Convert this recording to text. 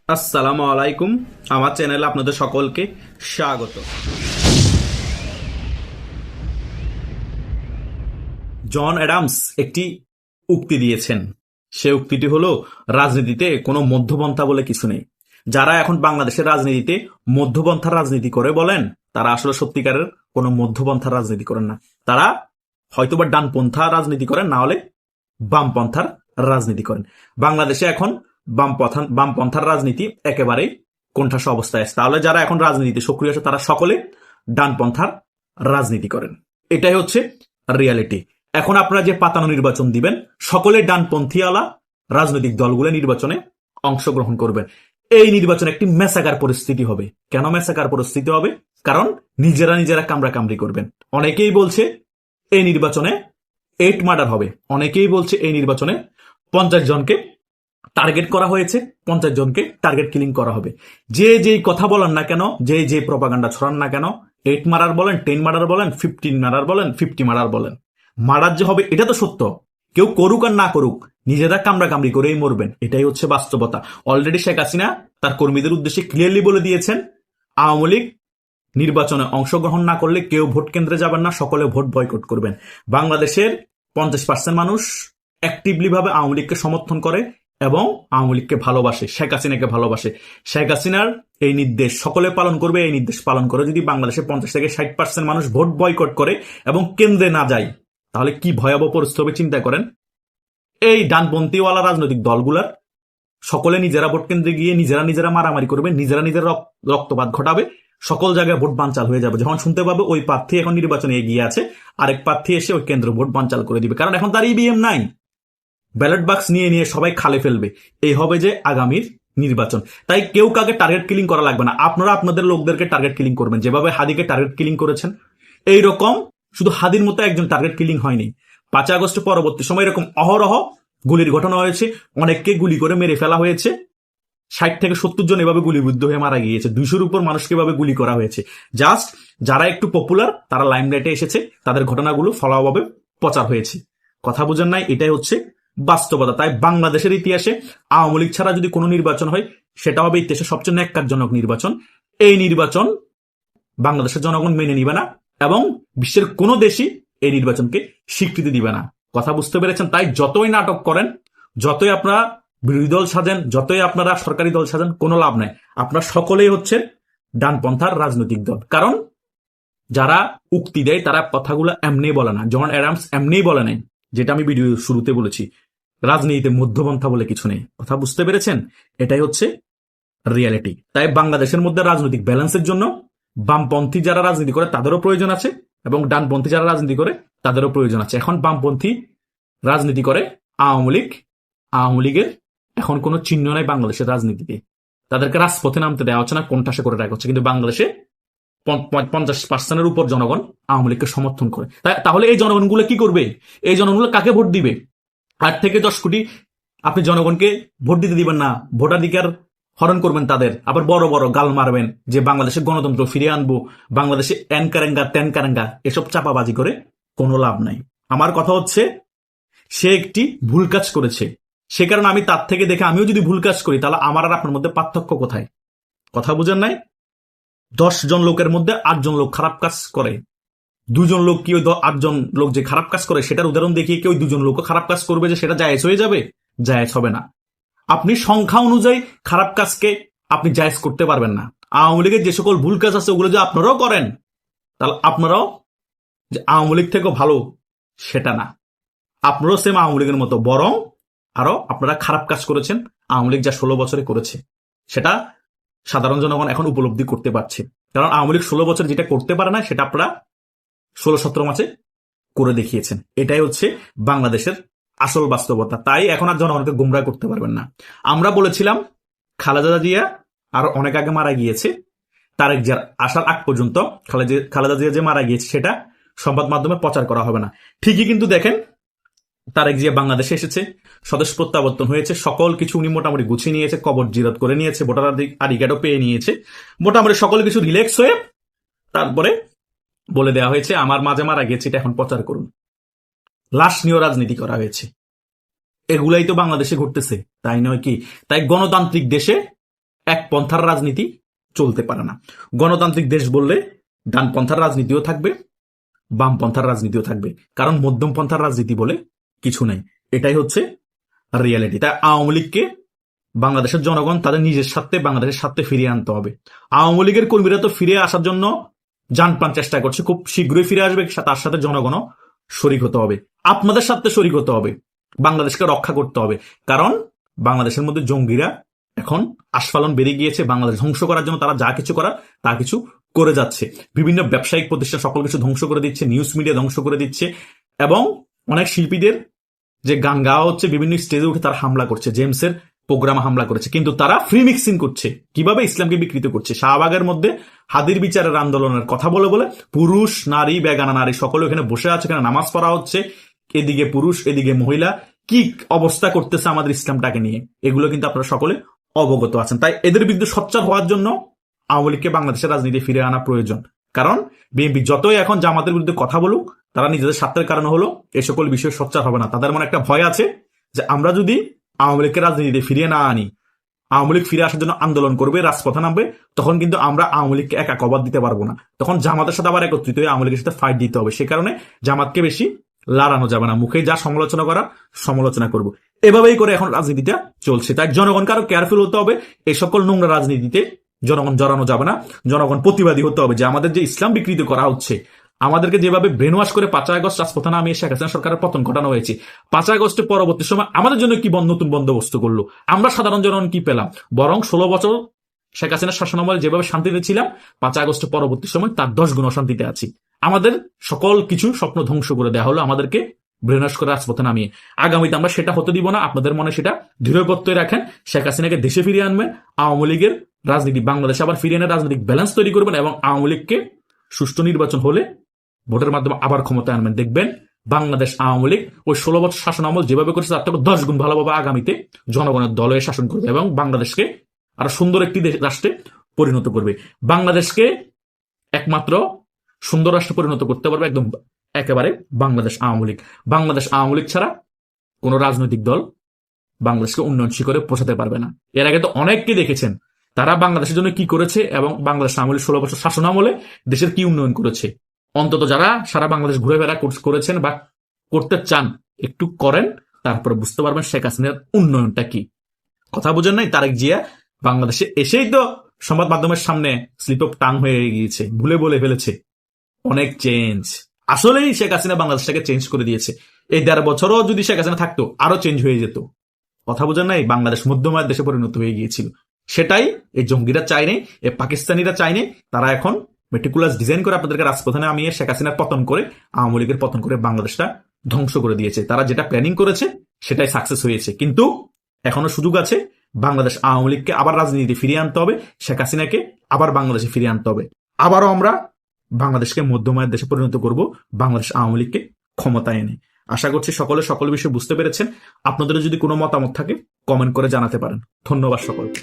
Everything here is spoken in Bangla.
আসসালামু আলাইকুম। আমার চ্যানেলে আপনাদের সকলকে স্বাগত। জন অ্যাডামস একটি উক্তি দিয়েছেন। সে উক্তিটি হলো, রাজনীতিতে কোনো মধ্যপন্থা বলে কিছু নেই। যারা এখন বাংলাদেশের রাজনীতিতে মধ্যপন্থার রাজনীতি করে বলেন, তারা আসলে সত্যিকারের কোনো মধ্যপন্থার রাজনীতি করেন না। তারা হয়তোবা ডানপন্থা রাজনীতি করেন, না হলে বামপন্থার রাজনীতি করেন। বাংলাদেশে এখন বামপন্থার রাজনীতি একেবারে কোণঠাসা অবস্থায় আছে। তাহলে যারা এখন রাজনীতিতে সক্রিয় আছে তারা সকলে ডানপন্থার রাজনীতি করেন। এটাই হচ্ছে রিয়ালিটি। এখন আপনারা যে পাতানো নির্বাচন দিবেন, সকলে ডানপন্থীওয়ালা রাজনৈতিক দলগুলো নির্বাচনে অংশগ্রহণ করবেন। এই নির্বাচনে একটি মেসাকার পরিস্থিতি হবে। কেন মেসাকার পরিস্থিতি হবে? কারণ নিজেরা কামড়াকামড়ি করবেন। অনেকেই বলছে এই নির্বাচনে 8 মার্ডার হবে। অনেকেই বলছে এই নির্বাচনে 50 জনকে টার্গেট করা হয়েছে, 50 জনকে টার্গেট কিলিং করা হবে। যে যেই কথা বলেন না কেন, যে প্রপাগান্ডা ছড়ান না কেন, 8 মার্ডার বলেন, 10 মার্ডার বলেন, 15 মার্ডার বলেন, 50 মার্ডার বলেন, মার্ডার যে হবে এটা তো সত্য। কেউ করুক আর না করুক, নিজেরা কামড়াকামড়ি করেই মরবেন। এটাই হচ্ছে বাস্তবতা। অলরেডি শেখ হাসিনা তার কর্মীদের উদ্দেশ্যে ক্লিয়ারলি বলে দিয়েছেন, আওয়ামী লীগ নির্বাচনে অংশগ্রহণ না করলে কেউ ভোট কেন্দ্রে যাবেন না, সকলে ভোট বয়কট করবেন। বাংলাদেশের 50% মানুষ অ্যাক্টিভলি ভাবে আওয়ামী লীগকে সমর্থন করে এবং আওয়ামী লীগকে ভালোবাসে, শেখ হাসিনাকে ভালোবাসে। শেখ হাসিনার এই নির্দেশ সকলে পালন করবে। এই নির্দেশ পালন করে যদি বাংলাদেশের 50 থেকে 60% মানুষ ভোট বয়কট করে এবং কেন্দ্রে না যায়, তাহলে কি ভয়াবহ পরিস্থিতি হবে চিন্তা করেন। এই ডানপন্থীওয়ালা রাজনৈতিক দলগুলার সকলে নিজেরা ভোট কেন্দ্রে গিয়ে নিজেরা মারামারি করবে, নিজেরা রক্তপাত ঘটাবে, সকল জায়গায় ভোট বানচাল হয়ে যাবে। যখন শুনতে পাবে ওই প্রার্থী এখন নির্বাচনে এগিয়ে আছে, আরেক প্রার্থী এসে ওই কেন্দ্র ভোট বানচাল করে দিবে। কারণ এখন তার ইভিএম নাই, ব্যালট বাক্স নিয়ে সবাই খালে ফেলবে। এই হবে যে আগামীর নির্বাচন। তাই কেউ কাকে টার্গেট কিলিং করা লাগবে না। আপনারা আপনাদের লোকদেরকে টার্গেট কিলিং করবেন, যেভাবে হাদিকে টার্গেট কিলিং করেছেন। এইরকম শুধু হাদির মতো একজন টার্গেট কিলিং হয়নি। 5 আগস্ট পরবর্তী সময় এরকম অহরহ গুলির ঘটনা হয়েছে, অনেককে গুলি করে মেরে ফেলা হয়েছে। 60 থেকে 70 জন এভাবে গুলিবিদ্ধ হয়ে মারা গিয়েছে। 200-র উপর মানুষকে এভাবে গুলি করা হয়েছে। জাস্ট যারা একটু পপুলার, তারা লাইমলাইটে এসেছে, তাদের ঘটনাগুলো ফলাভাবে প্রচার হয়েছে। কথা বুঝেন নাই? এটাই হচ্ছে বাস্তবতা। তাই বাংলাদেশের ইতিহাসে আওয়ামী লীগ ছাড়া যদি কোনো নির্বাচন হয়, সেটা হবে ইতিহাসে সবচেয়ে ন্যাক্কারজনক নির্বাচন। এই নির্বাচন বাংলাদেশের জনগণ মেনে নিবে না এবং বিশ্বের কোনো দেশই এই নির্বাচনকে স্বীকৃতি দিবে না। কথা বুঝতে পেরেছেন? তাই যতই নাটক করেন, যতই আপনারা বিরোধী দল সাজেন, যতই আপনারা সরকারি দল সাজেন, কোনো লাভ নাই। আপনারা সকলেই হচ্ছে ডানপন্থার রাজনৈতিক দল। কারণ যারা উক্তি দেয় তারা কথাগুলো এমনি বলে না। জন অ্যাডামস এমনি বলে নাই, যেটা আমি ভিডিও শুরুতে বলেছি, রাজনীতিতে মধ্যপন্থা বলে কিছু নেই। কথা বুঝতে পেরেছেন? এটাই হচ্ছে রিয়ালিটি। তাই বাংলাদেশের মধ্যে রাজনৈতিক ব্যালেন্সের জন্য বামপন্থী যারা রাজনীতি করে তাদেরও প্রয়োজন আছে এবং ডানপন্থী যারা রাজনীতি করে তাদেরও প্রয়োজন আছে। এখন বামপন্থী রাজনীতি করে আওয়ামী লীগ, আওয়ামী লীগের এখন কোনো চিহ্ন নাই বাংলাদেশের রাজনীতিতে। তাদেরকে রাজপথে নামতে দেওয়া হচ্ছে না, কোণঠাসা করে রাখা হচ্ছে। কিন্তু বাংলাদেশে 50%-এর উপর জনগণ আওয়ামী লীগকে সমর্থন করে। তাহলে এই জনগণগুলো কি করবে? এই জনগণগুলো কাকে ভোট দিবে? 8 থেকে 10 কোটি আপনি জনগণকে ভোট দিতে দিবেন না, ভোটাধিকার হরণ করবেন তাদের, আবার বড় বড় গাল মারবেন যে বাংলাদেশে গণতন্ত্র ফিরিয়ে আনবো, বাংলাদেশে এনকারেঙ্গা তেনকারেঙ্গা, এসব চাপাবাজি করে কোনো লাভ নাই। আমার কথা হচ্ছে, সে একটি ভুল কাজ করেছে, সে কারণে আমি তার থেকে দেখে আমিও যদি ভুল কাজ করি, তাহলে আমার আর আপনার মধ্যে পার্থক্য কোথায়? কথা বুঝেন নাই? 10 জন লোকের মধ্যে 8 জন লোক খারাপ কাজ করে, 2 জন লোক কি ওই 8 জন লোক যে খারাপ কাজ করে সেটার উদাহরণ দেখিয়ে কি ওই 2 জন লোকও খারাপ কাজ করবে যে সেটা জায়েজ হয়ে যাবে? জায়েজ হবে না। আপনি সংখ্যা অনুযায়ী খারাপ কাজকে আপনি জায়েজ করতে পারবেন না। আওয়ামী লীগের যে সকল ভুল কাজ আছে ওগুলো যে আপনারাও করেন, তাহলে আপনারাও যে আওয়ামী লীগ থেকে ভালো সেটা না। আপনারাও সেম আওয়ামী লীগের মতো, বরং আরো আপনারা খারাপ কাজ করেছেন। আওয়ামী লীগ যা 16 বছরে করেছে সেটা সাধারণ জনগণ এখন উপলব্ধি করতে পারছে। কারণ আওয়ামী লীগ 16 বছর যেটা করতে পারে না, সেটা আপনারা 16-17 মাসে করে দেখিয়েছেন। এটাই হচ্ছে বাংলাদেশের আসল বাস্তবতা। তাই এখন আর জনগণকে গুমরাহ করতে পারবেন না। আমরা বলেছিলাম খালেদা জিয়া আর অনেক আগে মারা গিয়েছে, তারেক জিয়ার আসার আগ পর্যন্ত খালেদা জিয়া যে মারা গিয়েছে সেটা সংবাদ মাধ্যমে প্রচার করা হবে না। ঠিকই কিন্তু দেখেন, তারেক জিয়া বাংলাদেশে এসেছে, স্বদেশ প্রত্যাবর্তন হয়েছে, সকল কিছু উনি মোটামুটি গুছিয়ে নিয়েছে, কবর জিরাত করে নিয়েছে, ভোটার আইডি কার্ডও পেয়ে নিয়েছে, মোটামুটি সকল কিছু রিল্যাক্স হয়ে তারপরে বলে দেওয়া হয়েছে আমার মাঝে মারা গেছে, এটা এখন প্রচার করুন। লাশ নিয়েও রাজনীতি করা হয়েছে। এগুলাই তো বাংলাদেশে ঘটতেছে, তাই নয় কি? তাই গণতান্ত্রিক দেশে এক পন্থার রাজনীতি চলতে পারে না। গণতান্ত্রিক দেশ বললে ডানপন্থার রাজনীতিও থাকবে, বামপন্থার রাজনীতিও থাকবে, কারণ মধ্যমপন্থার রাজনীতি বলে কিছু নেই। এটাই হচ্ছে রিয়ালিটি। তাই আওয়ামী লীগকে বাংলাদেশের জনগণ তাদের নিজের স্বার্থে, বাংলাদেশের স্বার্থে ফিরিয়ে আনতে হবে। আওয়ামী লীগের কর্মীরা তো ফিরে আসার জন্য জানপ্রাণ চেষ্টা করছে, খুব শীঘ্রই ফিরে আসবে, তার সাথে জনগণও শরিক হতে হবে, আপনাদের সাথে শরিক হতে হবে, বাংলাদেশকে রক্ষা করতে হবে। কারণ বাংলাদেশের মধ্যে জঙ্গিরা এখন আস্ফালন বেড়ে গিয়েছে, বাংলাদেশ ধ্বংস করার জন্য তারা যা কিছু করার তা কিছু করে যাচ্ছে। বিভিন্ন ব্যবসায়িক প্রতিষ্ঠান সকল কিছু ধ্বংস করে দিচ্ছে, নিউজ মিডিয়া ধ্বংস করে দিচ্ছে, এবং অনেক শিল্পীদের যে গান গাওয়া হচ্ছে বিভিন্ন স্টেজে উঠে তারা হামলা করছে, জেমসের প্রোগ্রামে হামলা করেছে, কিন্তু তারা ফ্রি মিক্সিং করছে, কিভাবে ইসলামকে বিকৃত করছে। শাহবাগের মধ্যে হাদির বিচারের আন্দোলনের কথা বলে বলে পুরুষ নারী বেগানা নারী সকলে ওখানে বসে আছে, এখানে নামাজ পড়া হচ্ছে, এদিকে পুরুষ এদিকে মহিলা, কি অবস্থা করতেছে আমাদের ইসলামটাকে নিয়ে, এগুলো কিন্তু আপনারা সকলে অবগত আছেন। তাই এদের বিরুদ্ধে সোচ্চার হওয়ার জন্য আওয়ামী লীগকে বাংলাদেশের রাজনীতি ফিরে আনা প্রয়োজন। কারণ বিএনপি যতই এখন জামাতের বিরুদ্ধে কথা বলুক, তারা নিজেদের স্বার্থের কারণে হলো এই সকল বিষয়ে সোচ্চার হবে না। তাদের মনে একটা ভয় আছে যে আমরা যদি আওয়ামী লীগকে রাজনীতিতে ফিরিয়ে না আনি, আওয়ামী লীগ ফিরে আসার জন্য আন্দোলন করবে, রাজপথে নামবে, তখন কিন্তু আমরা আওয়ামী লীগকে একা কভার দিতে পারবো না, তখন জামাতের সাথে আবার একত্রিত হয়ে আওয়ামী লীগের সাথে ফাইট দিতে হবে। সে কারণে জামাতকে বেশি লড়ানো যাবে না, মুখে যা সমালোচনা করার সমালোচনা করব, এভাবেই করে এখন রাজনীতিটা চলছে। তাই জনগণকে আরো কেয়ারফুল হতে হবে, এই সকল নোংরা রাজনীতিতে জনগণ জড়ানো যাবে না। জনগণ প্রতিবাদী হতে হবে যে আমাদের যে ইসলাম বিকৃত করা হচ্ছে, আমাদেরকে যেভাবে ব্রেন ওয়াশ করে 5 আগস্ট রাজপথে নামিয়ে শেখ হাসিনা সরকারের পতন ঘটানো হয়েছে, 5 আগস্টের পরবর্তী সময় আমাদের জন্য কি নতুন বন্দোবস্ত করলো, আমরা সাধারণ জনগণ কি পেলাম? বরং 16 বছর শেখ হাসিনার শাসনামলে যেভাবে শান্তিতে ছিলাম, 5 আগস্টের পরবর্তী সময় তার 10 গুণ অশান্তিতে আছি। আমাদের সকল কিছু স্বপ্ন ধ্বংস করে দেওয়া হলো, আমাদেরকে ব্রেন ওয়াশ করে রাজপথে নামিয়ে। আগামীতে আমরা সেটা হতে দিব না। আপনাদের মনে সেটা দৃঢ় প্রত্যয় রাখেন, শেখ হাসিনাকে দেশে ফিরিয়ে আনবেন, আওয়ামী লীগের রাজনীতি বাংলাদেশে আবার ফিরিয়ে এনে রাজনৈতিক ব্যালেন্স তৈরি করবেন, এবং আওয়ামী লীগকে সুষ্ঠু নির্বাচন হলে ভোটের মাধ্যমে আবার ক্ষমতায় আনবেন। দেখবেন বাংলাদেশ আওয়ামী লীগ ওই 16 বছর শাসন আমল যেভাবে করেছে তার থেকে 10 গুণ ভালোভাবে আগামীতে জনগণের দলে শাসন করবে এবং বাংলাদেশকে আরো সুন্দর একটি রাষ্ট্রে পরিণত করবে। বাংলাদেশকে একমাত্র সুন্দর রাষ্ট্রে পরিণত করতে পারবে একদম একেবারে বাংলাদেশ আওয়ামী লীগ। বাংলাদেশ আওয়ামী লীগ ছাড়া কোন রাজনৈতিক দল বাংলাদেশকে উন্নয়ন শিখরে পৌঁছাতে পারবে না। এর আগে তো অনেককে দেখেছেন তারা বাংলাদেশের জন্য কি করেছে, এবং বাংলাদেশ আওয়ামী লীগ 16 বছর শাসন আমলে দেশের কি উন্নয়ন করেছে। অন্তত যারা সারা বাংলাদেশ ঘুরে ফেরা করেছেন বা করতে চান, একটু করেন, তারপরে বুঝতে পারবেন শেখ হাসিনার উন্নয়নটা কি। কথা বুঝেন নাই? তারেক জিয়া বাংলাদেশে এসেই তো সংবাদ মাধ্যমের সামনে স্লিপ অফ টাং হয়ে গিয়েছে, ভুলে বলে ফেলেছে অনেক চেঞ্জ। আসলেই শেখ হাসিনা বাংলাদেশটাকে চেঞ্জ করে দিয়েছে। এই 1.5 বছরও যদি শেখ হাসিনা থাকতো আরো চেঞ্জ হয়ে যেত। কথা বুঝেন নাই? বাংলাদেশ মধ্যমায়ের দেশে পরিণত হয়ে গিয়েছিল। সেটাই এই জঙ্গিরা চায় নাই, এই পাকিস্তানিরা চায় নাই। তারা এখন মেটিকুলাস ডিজাইন করে আপনাদেরকে রাজপথে নামিয়ে শেখ হাসিনার পতন করে, আওয়ামী লীগের পতন করে বাংলাদেশটা ধ্বংস করে দিয়েছে। তারা যেটা প্ল্যানিং করেছে সেটাই সাকসেস হয়েছে। কিন্তু এখনো সুযোগ আছে, বাংলাদেশ আওয়ামী লীগকে আবার রাজনীতি ফিরিয়ে আনতে হবে, শেখ হাসিনাকে আবার বাংলাদেশে ফিরিয়ে আনতে হবে। আবারও আমরা বাংলাদেশকে মধ্যমায়ের দেশে পরিণত করব, বাংলাদেশ আওয়ামী লীগকে ক্ষমতায় এনে। আশা করছি সকল বিষয় বুঝতে পেরেছেন। আপনাদের যদি কোনো মতামত থাকে কমেন্ট করে জানাতে পারেন। ধন্যবাদ সকলকে।